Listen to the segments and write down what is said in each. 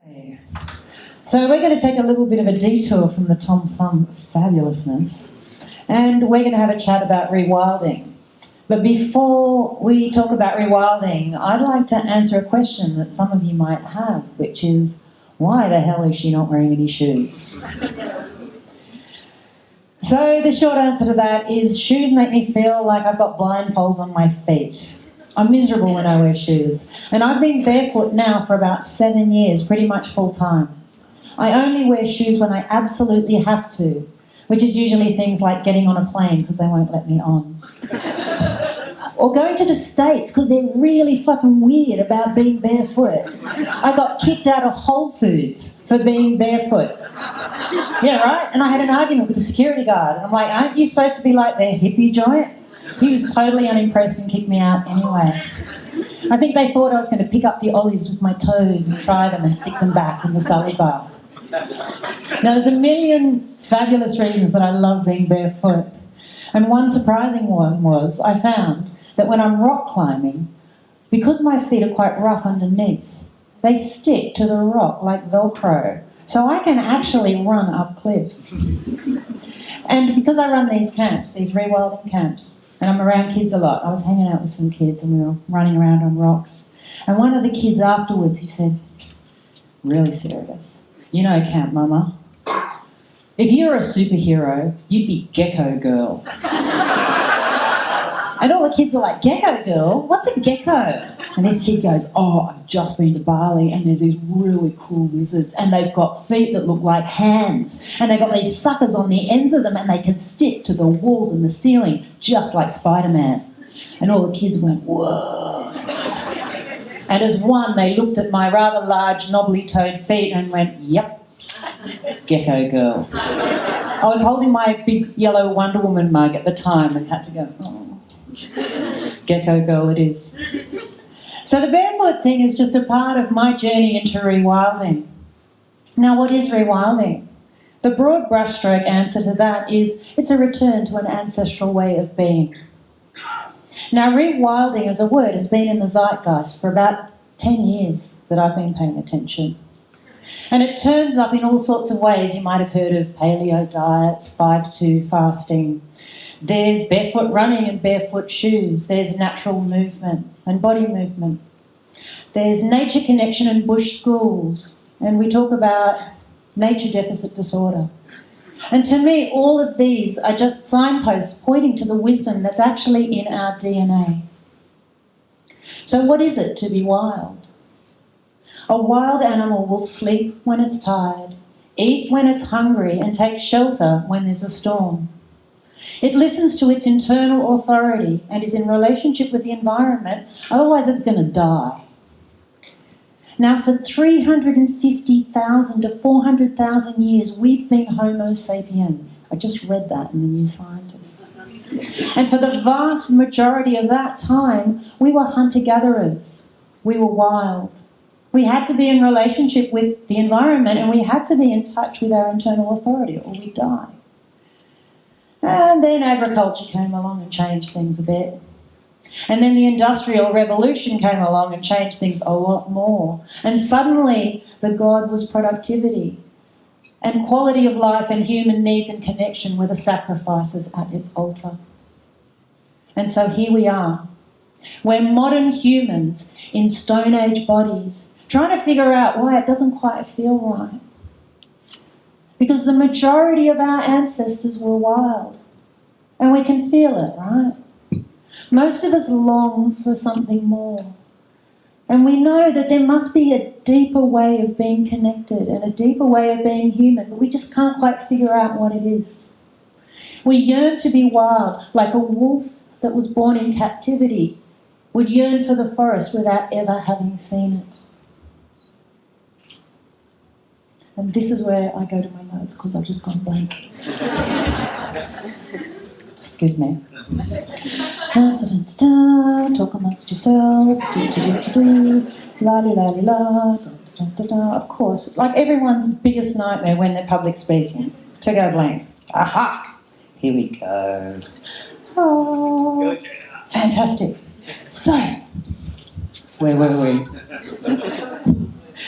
Okay. So we're going to take a little bit of a detour from the Tom Thumb fabulousness, and we're going to have a chat about rewilding. But before we talk about rewilding, I'd like to answer a question that some of you might have, which is, why the hell is she not wearing any shoes? So the short answer to that is shoes make me feel like I've got blindfolds on my feet. I'm miserable when I wear shoes. And I've been barefoot now for about 7 years, pretty much full time. I only wear shoes when I absolutely have to, which is usually things like getting on a plane because they won't let me on. Or going to the States because they're really fucking weird about being barefoot. I got kicked out of Whole Foods for being barefoot. Yeah, right? And I had an argument with the security guard. And I'm like, aren't you supposed to be like their hippie joint? He was totally unimpressed and kicked me out anyway. I think they thought I was going to pick up the olives with my toes and try them and stick them back in the salad bar. Now, there's a million fabulous reasons that I love being barefoot. And one surprising one was I found that when I'm rock climbing, because my feet are quite rough underneath, they stick to the rock like Velcro. So I can actually run up cliffs. And because I run these camps, these rewilding camps, and I'm around kids a lot, I was hanging out with some kids and we were running around on rocks. And one of the kids afterwards, he said, really serious, you know, Camp Mama, if you were a superhero, you'd be Gecko Girl. And all the kids are like, Gecko Girl? What's a gecko? And this kid goes, oh, I've just been to Bali and there's these really cool lizards and they've got feet that look like hands and they've got these suckers on the ends of them and they can stick to the walls and the ceiling just like Spider-Man. And all the kids went, whoa. And as one, they looked at my rather large, knobbly-toed feet and went, yep, Gecko Girl. I was holding my big yellow Wonder Woman mug at the time and had to go, oh, Gecko Girl it is. So the barefoot thing is just a part of my journey into rewilding. Now, what is rewilding? The broad brushstroke answer to that is it's a return to an ancestral way of being. Now, rewilding as a word has been in the zeitgeist for about 10 years that I've been paying attention. And it turns up in all sorts of ways. You might have heard of paleo diets, 5-2 fasting. There's barefoot running and barefoot shoes. There's natural movement and body movement. There's nature connection and bush schools. And we talk about nature deficit disorder. And to me, all of these are just signposts pointing to the wisdom that's actually in our DNA. So what is it to be wild? A wild animal will sleep when it's tired, eat when it's hungry, and take shelter when there's a storm. It listens to its internal authority and is in relationship with the environment, otherwise it's going to die. Now, for 350,000 to 400,000 years, we've been Homo sapiens. I just read that in the New Scientist. And for the vast majority of that time, we were hunter-gatherers. We were wild. We had to be in relationship with the environment and we had to be in touch with our internal authority or we'd die. And then agriculture came along and changed things a bit. And then the Industrial Revolution came along and changed things a lot more. And suddenly the god was productivity. And quality of life and human needs and connection were the sacrifices at its altar. And so here we are. We're modern humans in Stone Age bodies trying to figure out why it doesn't quite feel right. Because the majority of our ancestors were wild. And we can feel it, right? Most of us long for something more. And we know that there must be a deeper way of being connected and a deeper way of being human, but we just can't quite figure out what it is. We yearn to be wild, like a wolf that was born in captivity would yearn for the forest without ever having seen it. And this is where I go to my notes because I've just gone blank. Excuse me. Da, da, da, da, talk amongst yourselves. Do, do, do, do, do. La, li, la, li, la. Da, da, da, da. Of course, like everyone's biggest nightmare when they're public speaking, to go blank. Aha! Here we go. Oh, fantastic. So, where were we?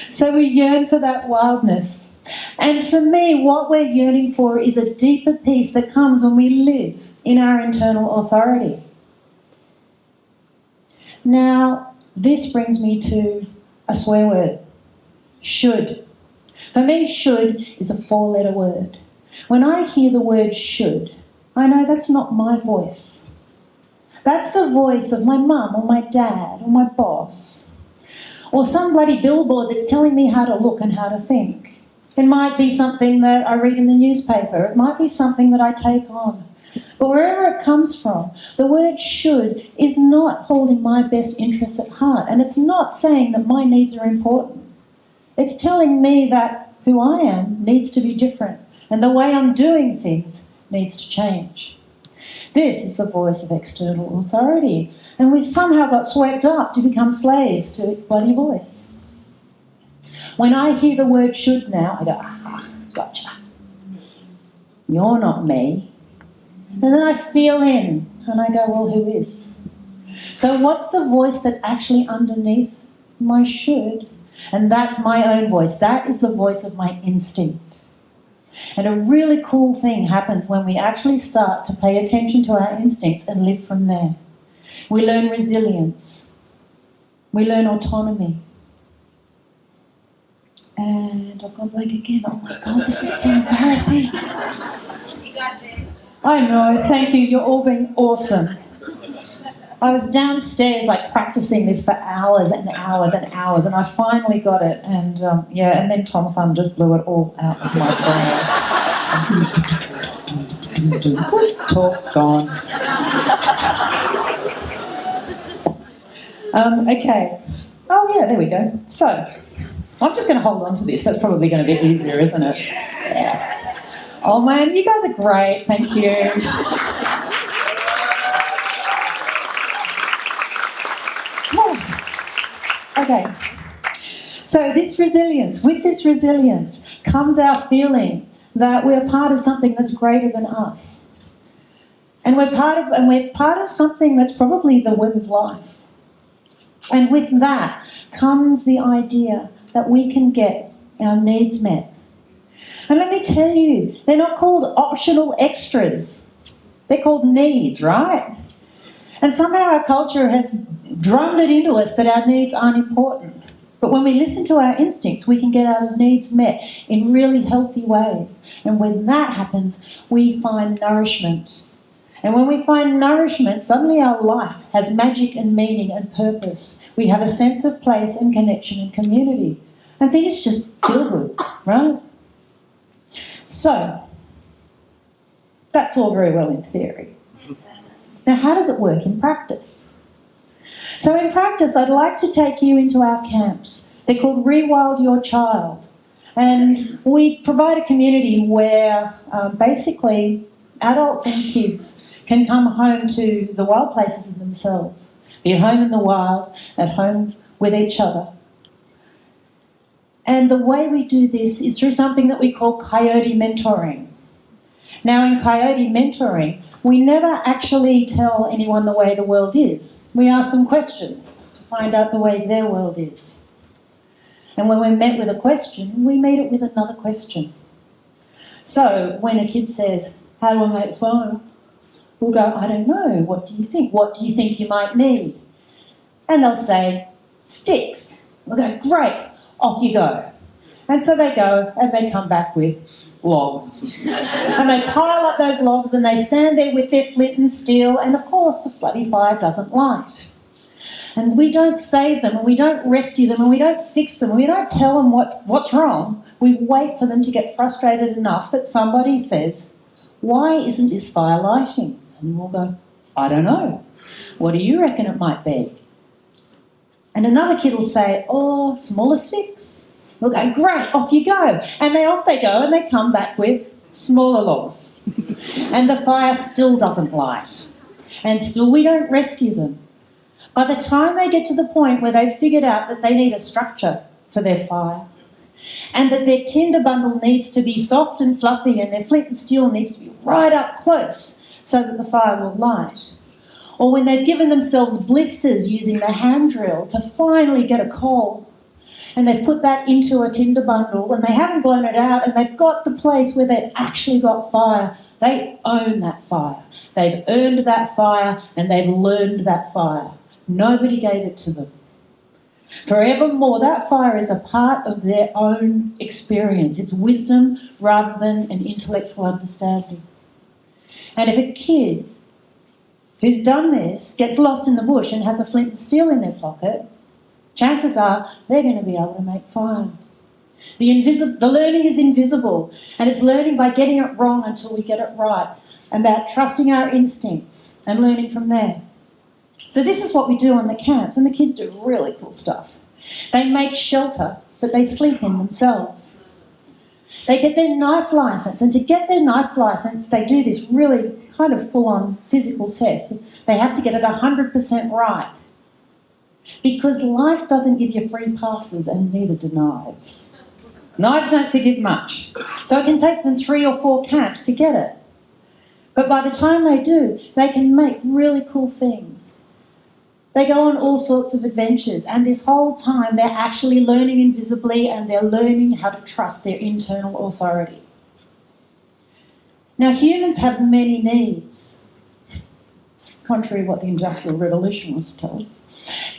So we yearn for that wildness. And for me, what we're yearning for is a deeper peace that comes when we live in our internal authority. Now, this brings me to a swear word. Should. For me, should is a 4-letter word. When I hear the word should, I know that's not my voice. That's the voice of my mum or my dad or my boss, or some bloody billboard that's telling me how to look and how to think. It might be something that I read in the newspaper. It might be something that I take on. But wherever it comes from, the word should is not holding my best interests at heart, and it's not saying that my needs are important. It's telling me that who I am needs to be different, and the way I'm doing things needs to change. This is the voice of external authority, and we've somehow got swept up to become slaves to its bloody voice. When I hear the word should now, I go, aha, gotcha. You're not me. And then I feel in, and I go, well, who is? So what's the voice that's actually underneath my should? And that's my own voice. That is the voice of my instinct. And a really cool thing happens when we actually start to pay attention to our instincts and live from there. We learn resilience. We learn autonomy. And I've gone blank again. Oh my God, this is so embarrassing. You got this. I know, thank you. You're all being awesome. I was downstairs practicing this for hours and hours and hours, and I finally got it. And and then Tom Thumb just blew it all out of my brain. Talk gone. Okay. Oh yeah, there we go. So I'm just going to hold on to this. That's probably going to be easier, isn't it? Yeah. Oh man, you guys are great. Thank you. Okay, so with this resilience comes our feeling that we're part of something that's greater than us. And we're part of something that's probably the web of life. And with that comes the idea that we can get our needs met. And let me tell you, they're not called optional extras. They're called needs, right? And somehow our culture has drummed it into us that our needs aren't important. But when we listen to our instincts, we can get our needs met in really healthy ways. And when that happens, we find nourishment. And when we find nourishment, suddenly our life has magic and meaning and purpose. We have a sense of place and connection and community. And things just feel good, right? So, that's all very well in theory. Now, how does it work in practice? So in practice, I'd like to take you into our camps. They're called Rewild Your Child. And we provide a community where basically adults and kids can come home to the wild places of themselves. Be at home in the wild, at home with each other. And the way we do this is through something that we call coyote mentoring. Now, in coyote mentoring, we never actually tell anyone the way the world is. We ask them questions to find out the way their world is. And when we're met with a question, we meet it with another question. So when a kid says, how do I make fire? We'll go, I don't know, what do you think? What do you think you might need? And they'll say, sticks. We'll go, great, off you go. And so they go and they come back with logs. And they pile up those logs and they stand there with their flint and steel, and of course the bloody fire doesn't light. And we don't save them, and we don't rescue them, and we don't fix them, and we don't tell them what's wrong. We wait for them to get frustrated enough that somebody says, why isn't this fire lighting? And we'll go, I don't know. What do you reckon it might be? And another kid will say, oh, smaller sticks. We'll go, great, off you go. And off they go, and they come back with smaller logs. And the fire still doesn't light. And still we don't rescue them. By the time they get to the point where they've figured out that they need a structure for their fire, and that their tinder bundle needs to be soft and fluffy, and their flint and steel needs to be right up close so that the fire will light, or when they've given themselves blisters using the hand drill to finally get a coal, And they've put that into a tinder bundle and they haven't blown it out and they've got the place where they've actually got fire. They own that fire. They've earned that fire and they've learned that fire. Nobody gave it to them. Forevermore, that fire is a part of their own experience. It's wisdom rather than an intellectual understanding. And if a kid who's done this gets lost in the bush and has a flint and steel in their pocket, chances are they're going to be able to make fire. The learning is invisible, and it's learning by getting it wrong until we get it right, about trusting our instincts and learning from there. So this is what we do on the camps, and the kids do really cool stuff. They make shelter that they sleep in themselves. They get their knife licence, and to get their knife licence, they do this really kind of full-on physical test. They have to get it 100% right, because life doesn't give you free passes, and neither do knives. Knives don't forgive much, so it can take them 3 or 4 camps to get it. But by the time they do, they can make really cool things. They go on all sorts of adventures, and this whole time they're actually learning invisibly and they're learning how to trust their internal authority. Now, humans have many needs, contrary to what the Industrial Revolution was to tell us.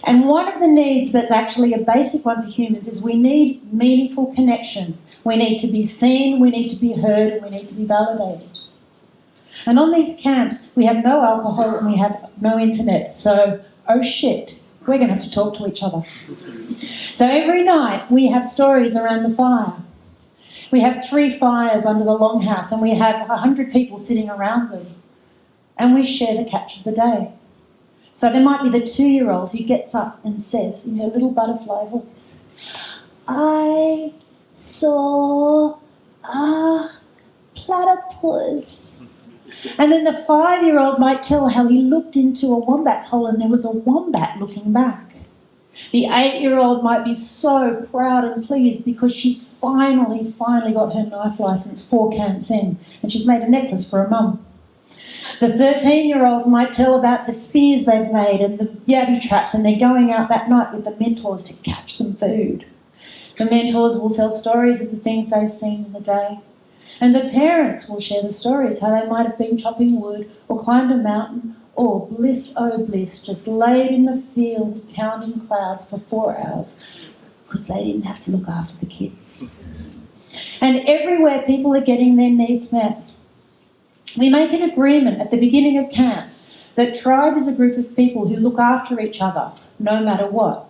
And one of the needs that's actually a basic one for humans is we need meaningful connection. We need to be seen, we need to be heard, and we need to be validated. And on these camps, we have no alcohol and we have no internet, so oh shit, we're going to have to talk to each other. So every night we have stories around the fire. We have 3 fires under the longhouse and we have 100 people sitting around them. And we share the catch of the day. So there might be the 2-year-old who gets up and says in her little butterfly voice, I saw a platypus. And then the 5-year-old might tell how he looked into a wombat's hole and there was a wombat looking back. The 8-year-old might be so proud and pleased because she's finally got her knife licence 4 camps in and she's made a necklace for her mum. The 13-year-olds might tell about the spears they've made and the yabby traps, and they're going out that night with the mentors to catch some food. The mentors will tell stories of the things they've seen in the day. And the parents will share the stories, how they might have been chopping wood or climbed a mountain or, bliss oh bliss, just laid in the field counting clouds for 4 hours because they didn't have to look after the kids. And everywhere people are getting their needs met. We make an agreement at the beginning of camp that tribe is a group of people who look after each other no matter what.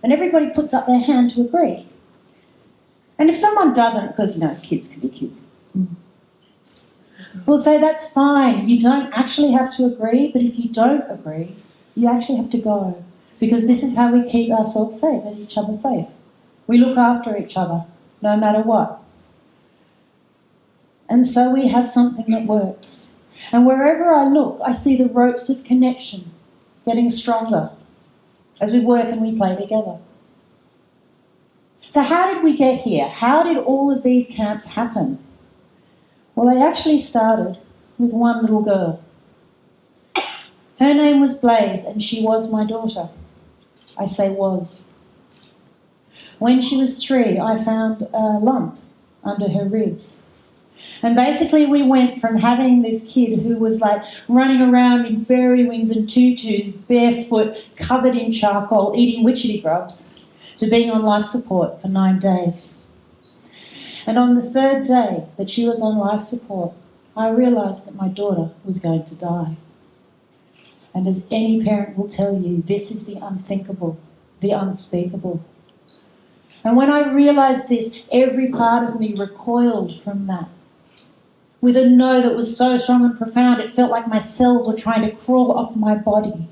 And everybody puts up their hand to agree. And if someone doesn't, because, kids can be kids, we'll say that's fine. You don't actually have to agree, but if you don't agree, you actually have to go. Because this is how we keep ourselves safe and each other safe. We look after each other no matter what. And so we have something that works. And wherever I look, I see the ropes of connection getting stronger as we work and we play together. So how did we get here? How did all of these camps happen? Well, they actually started with one little girl. Her name was Blaze, and she was my daughter. I say was. When she was 3, I found a lump under her ribs. And basically we went from having this kid who was like running around in fairy wings and tutus, barefoot, covered in charcoal, eating witchetty grubs, to being on life support for 9 days. And on the 3rd day that she was on life support, I realised that my daughter was going to die. And as any parent will tell you, this is the unthinkable, the unspeakable. And when I realised this, every part of me recoiled from that. With a no that was so strong and profound, it felt like my cells were trying to crawl off my body.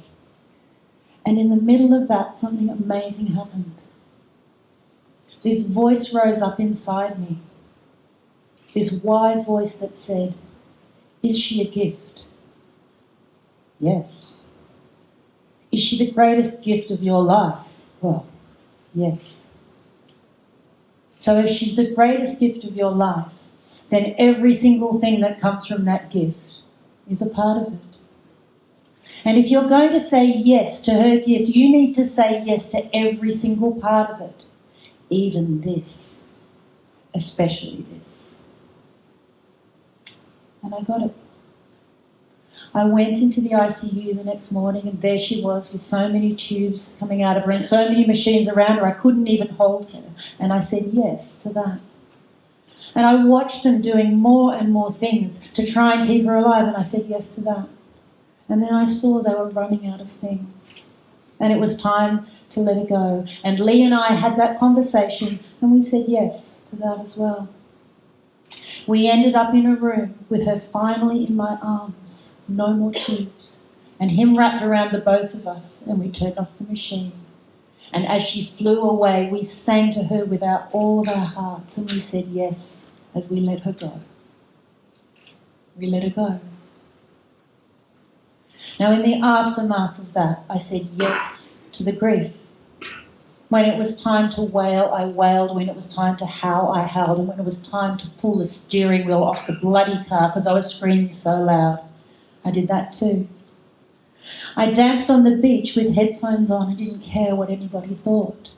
And in the middle of that, something amazing happened. This voice rose up inside me. This wise voice that said, is she a gift? Yes. Is she the greatest gift of your life? Well, yes. So if she's the greatest gift of your life, then every single thing that comes from that gift is a part of it. And if you're going to say yes to her gift, you need to say yes to every single part of it. even this, especially this. And I got it. I went into the ICU the next morning, and there she was with so many tubes coming out of her and so many machines around her, I couldn't even hold her. And I said yes to that. And I watched them doing more and more things to try and keep her alive, and I said yes to that. And then I saw they were running out of things. And it was time to let her go. And Lee and I had that conversation, and we said yes to that as well. We ended up in a room with her finally in my arms, no more tubes, and him wrapped around the both of us, and we turned off the machine. And as she flew away, we sang to her with all of our hearts, and we said yes as we let her go. We let her go. Now, in the aftermath of that, I said yes to the grief. When it was time to wail, I wailed. When it was time to howl, I howled. And when it was time to pull the steering wheel off the bloody car because I was screaming so loud, I did that too. I danced on the beach with headphones on and didn't care what anybody thought.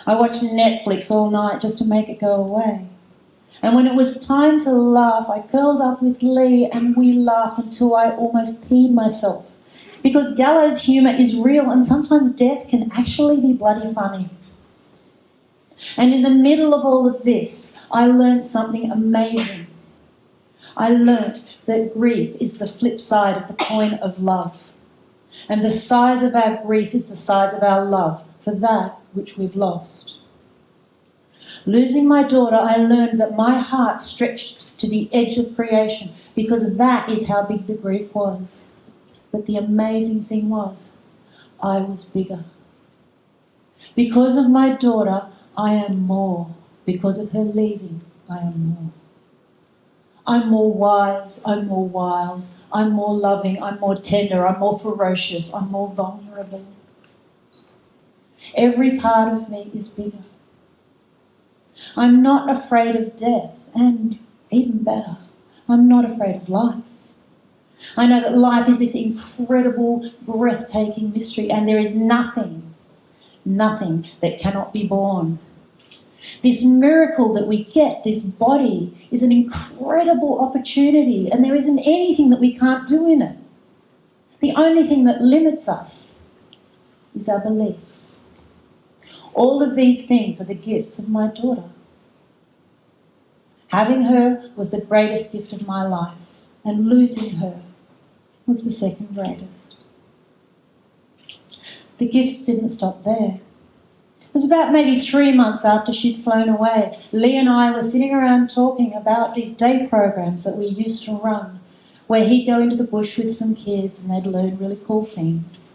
I watched Netflix all night just to make it go away. And when it was time to laugh, I curled up with Lee and we laughed until I almost peed myself. Because gallows humour is real and sometimes death can actually be bloody funny. And in the middle of all of this, I learned something amazing. I learnt that grief is the flip side of the coin of love. And the size of our grief is the size of our love for that which we've lost. Losing my daughter, I learned that my heart stretched to the edge of creation because that is how big the grief was. But the amazing thing was, I was bigger. Because of my daughter, I am more. Because of her leaving, I am more. I'm more wise, I'm more wild, I'm more loving, I'm more tender, I'm more ferocious, I'm more vulnerable. Every part of me is bigger. I'm not afraid of death, and even better, I'm not afraid of life. I know that life is this incredible, breathtaking mystery, and there is nothing that cannot be born. This miracle that we get, this body, is an incredible opportunity, and there isn't anything that we can't do in it. The only thing that limits us is our beliefs. All of these things are the gifts of my daughter. Having her was the greatest gift of my life, and losing her was the second greatest. The gifts didn't stop there. It was about maybe 3 months after she'd flown away. Lee and I were sitting around talking about these day programs that we used to run, where he'd go into the bush with some kids and they'd learn really cool things.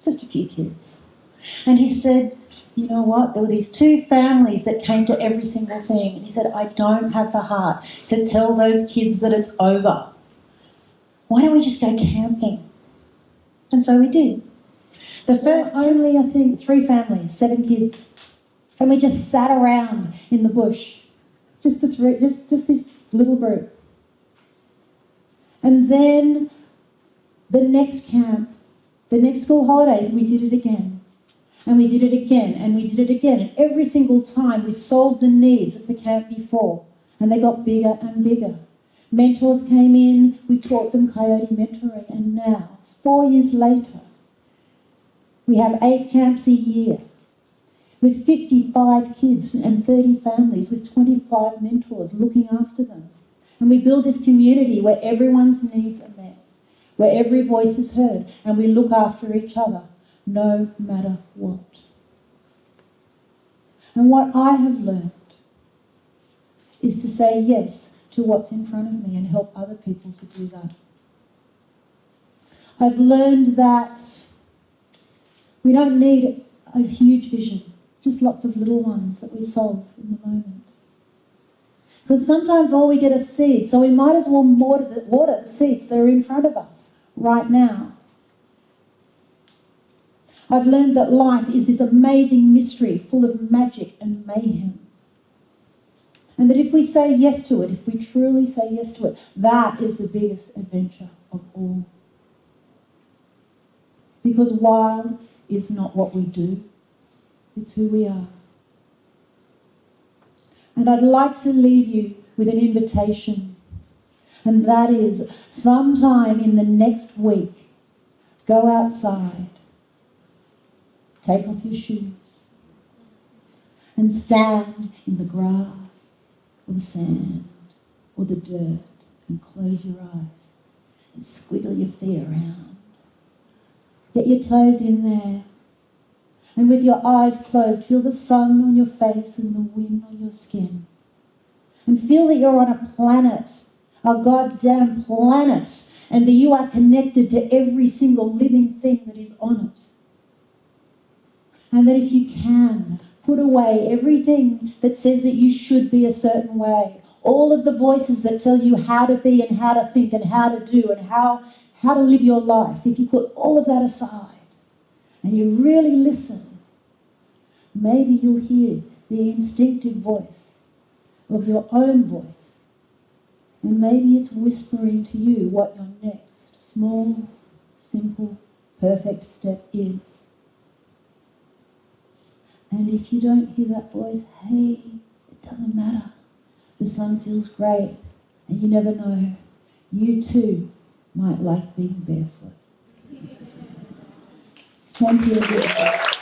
Just a few kids. And he said, you know what, there were these 2 families that came to every single thing. And he said, I don't have the heart to tell those kids that it's over. Why don't we just go camping? And so we did. The first only, I think, 3 families, 7 kids. And we just sat around in the bush. Just the 3, just this little group. And then the next camp, the next school holidays, we did it again. And we did it again, and we did it again. And every single time we solved the needs of the camp before. And they got bigger and bigger. Mentors came in, we taught them coyote mentoring, and now, 4 years later, we have 8 camps a year with 55 kids and 30 families with 25 mentors looking after them. And we build this community where everyone's needs are met, where every voice is heard, and we look after each other, no matter what. And what I have learned is to say yes to what's in front of me and help other people to do that. I've learned that we don't need a huge vision, just lots of little ones that we solve in the moment. Because sometimes all we get are seeds, so we might as well water the seeds that are in front of us right now. I've learned that life is this amazing mystery full of magic and mayhem. And that if we say yes to it, if we truly say yes to it, that is the biggest adventure of all. Because wild is not what we do, it's who we are. And I'd like to leave you with an invitation. And that is, sometime in the next week, go outside, take off your shoes, and stand in the grass or the sand or the dirt and close your eyes and squiggle your feet around. Get your toes in there, and with your eyes closed, feel the sun on your face and the wind on your skin. And feel that you're on a planet, a goddamn planet, and that you are connected to every single living thing that is on it. And that if you can, put away everything that says that you should be a certain way, all of the voices that tell you how to be and how to think and how to do and how to live your life, if you put all of that aside and you really listen, maybe you'll hear the instinctive voice of your own voice. And maybe it's whispering to you what your next small, simple, perfect step is. And if you don't hear that voice, hey, it doesn't matter. The sun feels great, and you never know. You too might like being barefoot. Thank you.